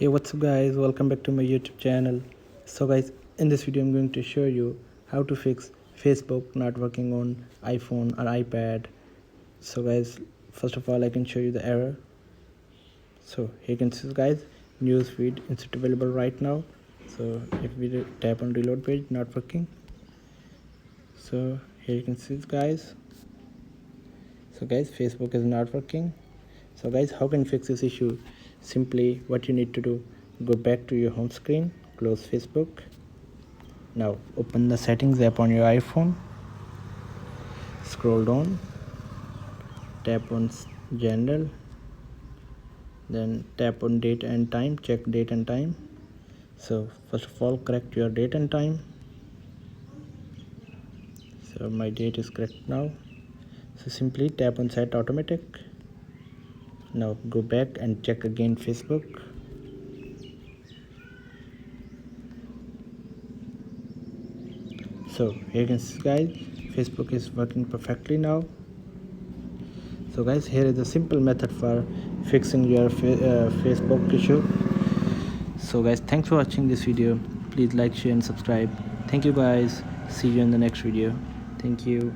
Hey, what's up guys, welcome back to my YouTube channel. So guys, in this video I'm going to show you how to fix Facebook not working on iPhone or iPad. So guys, first of all I can show you the error. So here you can see guys, news feed is available right now. So if we tap on reload page, not working. So here you can see guys. So guys, Facebook is not working. So guys, how can you fix this issue? Simply what you need to do, go back to your home screen, close Facebook. Now open the settings app on your iPhone, scroll down, tap on general, then tap on date and time, check date and time. So first of all, correct your date and time. So my date is correct now. So simply tap on set automatic. Now go back and check again Facebook. So here you can see guys, Facebook is working perfectly now. So guys, here is a simple method for fixing your Facebook issue. So guys, thanks for watching this video. Please like, share and subscribe. Thank you guys. See you in the next video. Thank you.